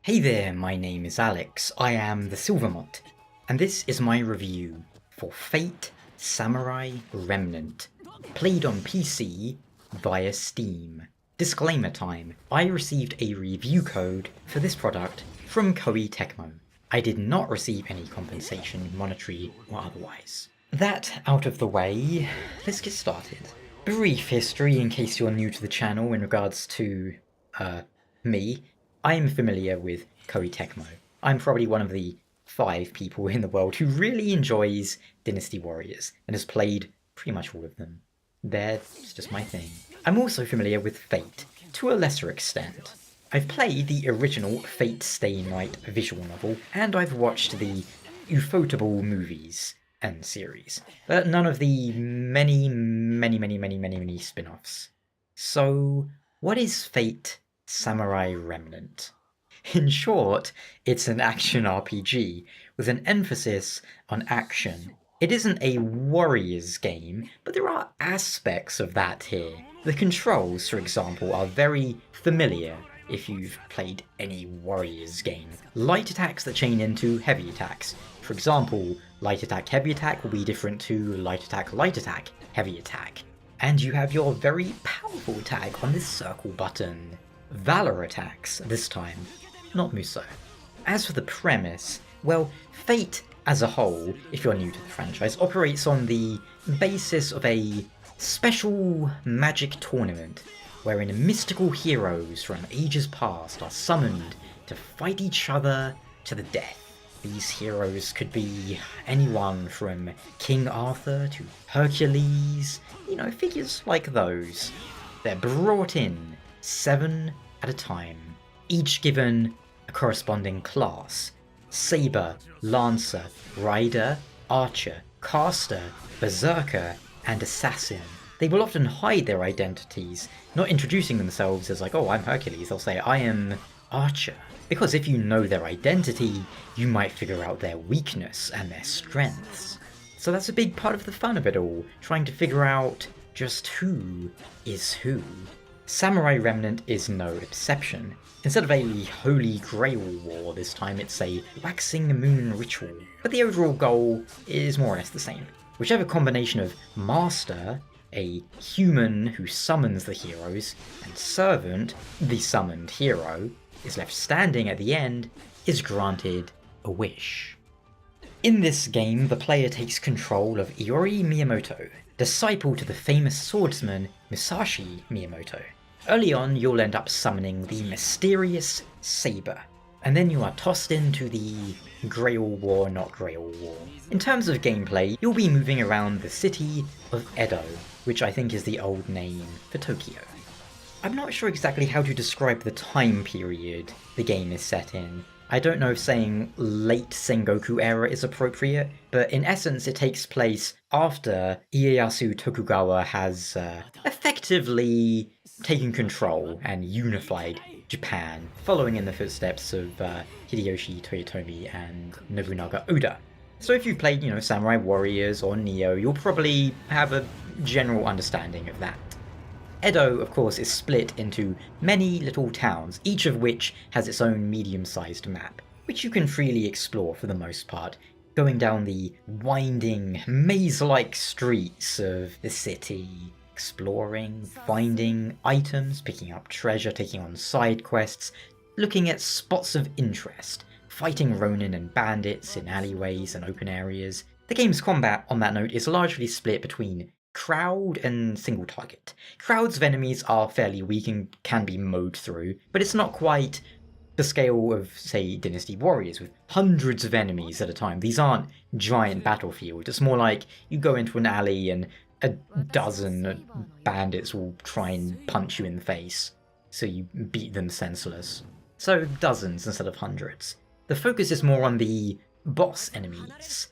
Hey there, my name is Alex, I am the Silver Mont, and this is my review for Fate Samurai Remnant, played on PC via Steam. Disclaimer time, I received a review code for this product from Koei Tecmo. I did not receive any compensation, monetary or otherwise. That out of the way, let's get started. Brief history in case you're new to the channel in regards to, me. I am familiar with Koei Tecmo. I'm probably one of the 5 people in the world who really enjoys Dynasty Warriors and has played pretty much all of them. It's just my thing. I'm also familiar with Fate, to a lesser extent. I've played the original Fate Stay Night visual novel, and I've watched the Ufotable movies and series, but none of the many spin-offs. So, what is Fate Samurai Remnant? In short, it's an action RPG with an emphasis on action. It isn't a Warriors game, but there are aspects of that here. The controls, for example, are very familiar if you've played any Warriors game. Light attacks that chain into heavy attacks. For example, light attack heavy attack will be different to light attack heavy attack. And you have your very powerful attack on this circle button. Valor attacks this time, not Muso. As for the premise, well, Fate as a whole, if you're new to the franchise, operates on the basis of a special magic tournament wherein mystical heroes from ages past are summoned to fight each other to the death. These heroes could be anyone from King Arthur to Hercules, figures like those. They're brought in 7 at a time, each given a corresponding class: Saber, Lancer, Rider, Archer, Caster, Berserker, and Assassin. They will often hide their identities, not introducing themselves as like, oh, I'm Hercules. They'll say, I am Archer. Because if you know their identity, you might figure out their weakness and their strengths. So that's a big part of the fun of it all, trying to figure out just who is who. Samurai Remnant is no exception. Instead of a Holy Grail war this time, it's a waxing moon ritual. But the overall goal is more or less the same. Whichever combination of Master, a human who summons the heroes, and Servant, the summoned hero, is left standing at the end, is granted a wish. In this game, the player takes control of Iori Miyamoto, disciple to the famous swordsman Musashi Miyamoto. Early on, you'll end up summoning the mysterious Saber, and then you are tossed into the Grail War not Grail War. In terms of gameplay, you'll be moving around the city of Edo, which I think is the old name for Tokyo. I'm not sure exactly how to describe the time period the game is set in. I don't know if saying late Sengoku era is appropriate, but in essence it takes place after Ieyasu Tokugawa has effectively taken control and unified Japan, following in the footsteps of Hideyoshi Toyotomi and Nobunaga Oda. So if you've played, Samurai Warriors or Nioh, you'll probably have a general understanding of that. Edo, of course, is split into many little towns, each of which has its own medium-sized map, which you can freely explore for the most part, going down the winding, maze-like streets of the city, exploring, finding items, picking up treasure, taking on side quests, looking at spots of interest, fighting Ronin and bandits in alleyways and open areas. The game's combat, on that note, is largely split between crowd and single target. Crowds of enemies are fairly weak and can be mowed through, but it's not quite the scale of, say, Dynasty Warriors with hundreds of enemies at a time. These aren't giant battlefields. It's more like you go into an alley and a dozen bandits will try and punch you in the face, so you beat them senseless. So dozens instead of hundreds. The focus is more on the boss enemies.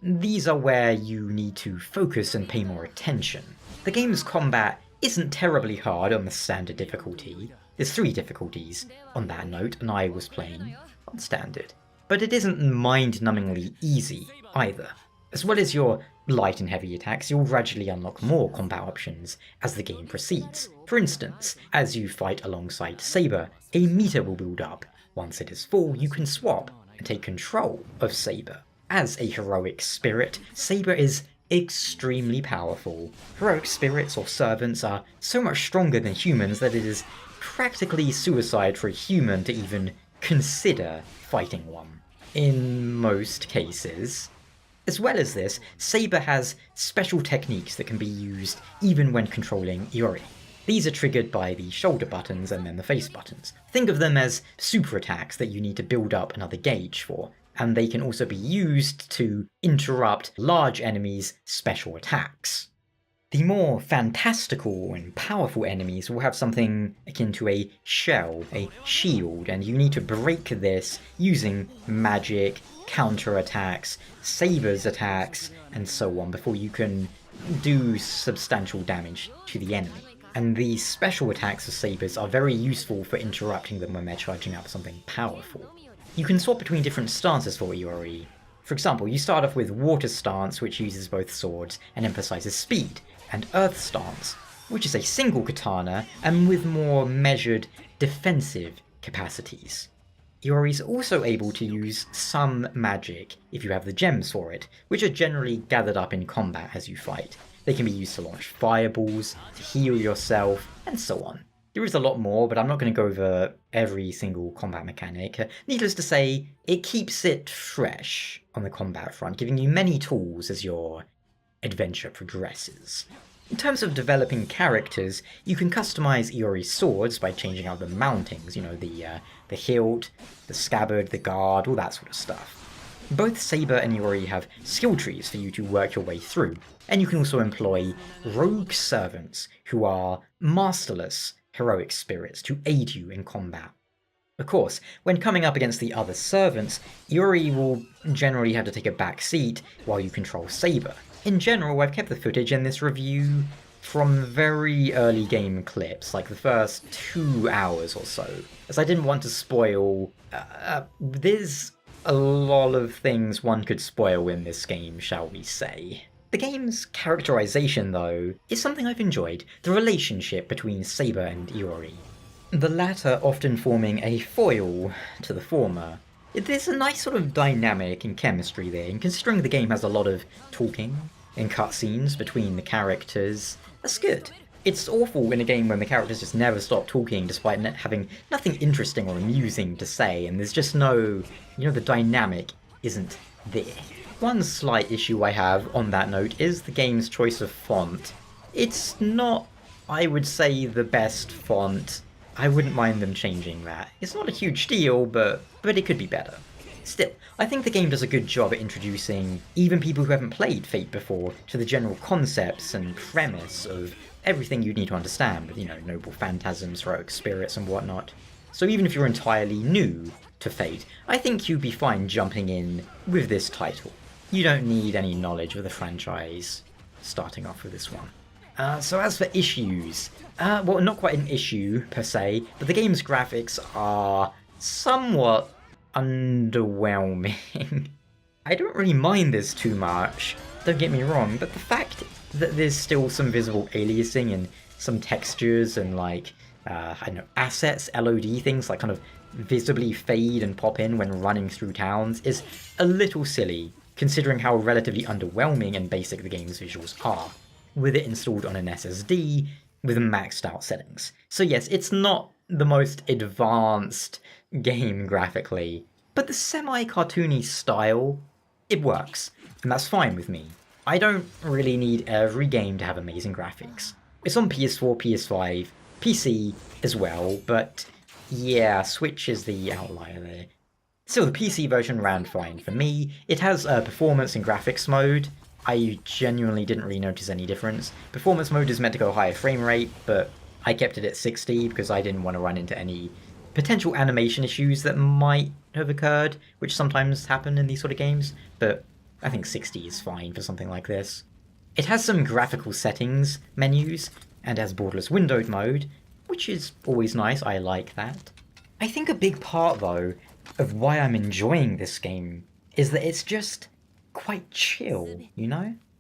These are where you need to focus and pay more attention. The game's combat isn't terribly hard on the standard difficulty. There's 3 difficulties on that note, and I was playing on standard. But it isn't mind-numbingly easy either. As well as your light and heavy attacks, you'll gradually unlock more combat options as the game proceeds. For instance, as you fight alongside Saber, a meter will build up, Once it is full, you can swap and take control of Saber. As a heroic spirit, Saber is extremely powerful. Heroic spirits or servants are so much stronger than humans that it is practically suicide for a human to even consider fighting one. In most cases. As well as this, Saber has special techniques that can be used even when controlling Iori. These are triggered by the shoulder buttons and then the face buttons. Think of them as super attacks that you need to build up another gauge for, and they can also be used to interrupt large enemies' special attacks. The more fantastical and powerful enemies will have something akin to a shell, a shield, and you need to break this using magic, counter-attacks, Saber's attacks, and so on before you can do substantial damage to the enemy. And these special attacks of Sabers are very useful for interrupting them when they're charging up something powerful. You can swap between different stances for Iori. For example, you start off with Water Stance, which uses both swords and emphasizes speed, and Earth Stance, which is a single katana and with more measured defensive capacities. Iori is also able to use some magic if you have the gems for it, which are generally gathered up in combat as you fight. They can be used to launch fireballs, to heal yourself, and so on. There is a lot more, but I'm not going to go over every single combat mechanic. Needless to say, it keeps it fresh on the combat front, giving you many tools as your adventure progresses. In terms of developing characters, you can customize Iori's swords by changing out the mountings, the hilt, the scabbard, the guard, all that sort of stuff. Both Saber and Iori have skill trees for you to work your way through, and you can also employ rogue servants who are masterless heroic spirits to aid you in combat. Of course, when coming up against the other servants, Iori will generally have to take a back seat while you control Saber. In general, I've kept the footage in this review from very early game clips, like the first 2 hours or so, as I didn't want to spoil... there's a lot of things one could spoil in this game, shall we say. The game's characterization, though, is something I've enjoyed, the relationship between Saber and Iori. The latter often forming a foil to the former. There's a nice sort of dynamic and chemistry there, and considering the game has a lot of talking and cutscenes between the characters, that's good. It's awful in a game when the characters just never stop talking despite having nothing interesting or amusing to say, and there's just no, the dynamic isn't there. One slight issue I have on that note is the game's choice of font. It's not, I would say, the best font. I wouldn't mind them changing that. It's not a huge deal, but it could be better. Still, I think the game does a good job at introducing even people who haven't played Fate before to the general concepts and premise of everything you need to understand with, noble phantasms, heroic spirits and whatnot. So even if you're entirely new to Fate, I think you'd be fine jumping in with this title. You don't need any knowledge of the franchise starting off with this one. So as for issues, well, not quite an issue per se, but the game's graphics are somewhat underwhelming. I don't really mind this too much, don't get me wrong, but the fact that there's still some visible aliasing and some textures and assets, LOD things like kind of visibly fade and pop in when running through towns is a little silly, considering how relatively underwhelming and basic the game's visuals are, with it installed on an SSD with maxed out settings. So yes, it's not the most advanced game graphically, but the semi-cartoony style, it works, and that's fine with me. I don't really need every game to have amazing graphics. It's on PS4, PS5, PC as well, but yeah, Switch is the outlier there. Still, the PC version ran fine for me. It has a performance and graphics mode. I genuinely didn't really notice any difference. Performance mode is meant to go higher frame rate, but I kept it at 60 because I didn't want to run into any potential animation issues that might have occurred, which sometimes happen in these sort of games, but I think 60 is fine for something like this. It has some graphical settings menus, and has borderless windowed mode, which is always nice, I like that. I think a big part, though, of why I'm enjoying this game is that it's just quite chill,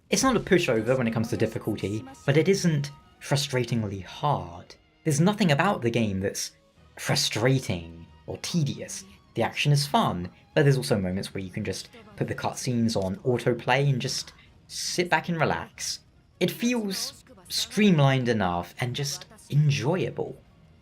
It's not a pushover when it comes to difficulty, but it isn't frustratingly hard. There's nothing about the game that's frustrating or tedious. The action is fun, but there's also moments where you can just put the cutscenes on autoplay and just sit back and relax. It feels streamlined enough and just enjoyable.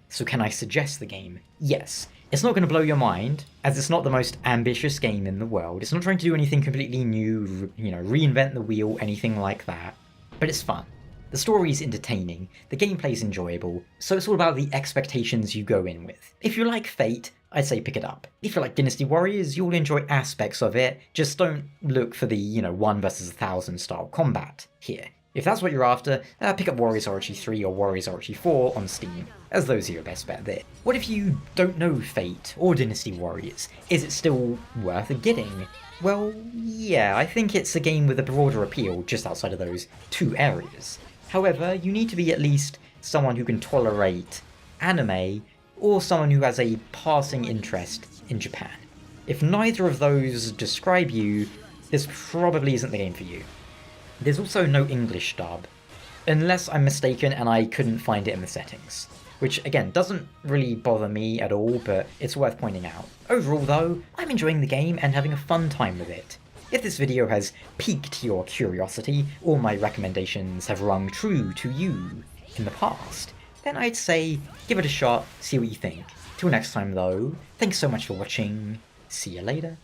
So can I suggest the game? Yes. It's not going to blow your mind, as it's not the most ambitious game in the world. It's not trying to do anything completely new, reinvent the wheel, anything like that. But it's fun. The story's entertaining, the gameplay's enjoyable, so it's all about the expectations you go in with. If you like Fate, I'd say pick it up. If you like Dynasty Warriors, you'll enjoy aspects of it, just don't look for the, 1 versus 1,000 style combat here. If that's what you're after, pick up Warriors Orochi 3 or Warriors Orochi 4 on Steam, as those are your best bet there. What if you don't know Fate or Dynasty Warriors? Is it still worth getting? Well, yeah, I think it's a game with a broader appeal just outside of those 2 areas. However, you need to be at least someone who can tolerate anime, or someone who has a passing interest in Japan. If neither of those describe you, this probably isn't the game for you. There's also no English dub, unless I'm mistaken and I couldn't find it in the settings. Which, again, doesn't really bother me at all, but it's worth pointing out. Overall, though, I'm enjoying the game and having a fun time with it. If this video has piqued your curiosity, or my recommendations have rung true to you in the past, then I'd say give it a shot, see what you think. Till next time though, thanks so much for watching, see you later.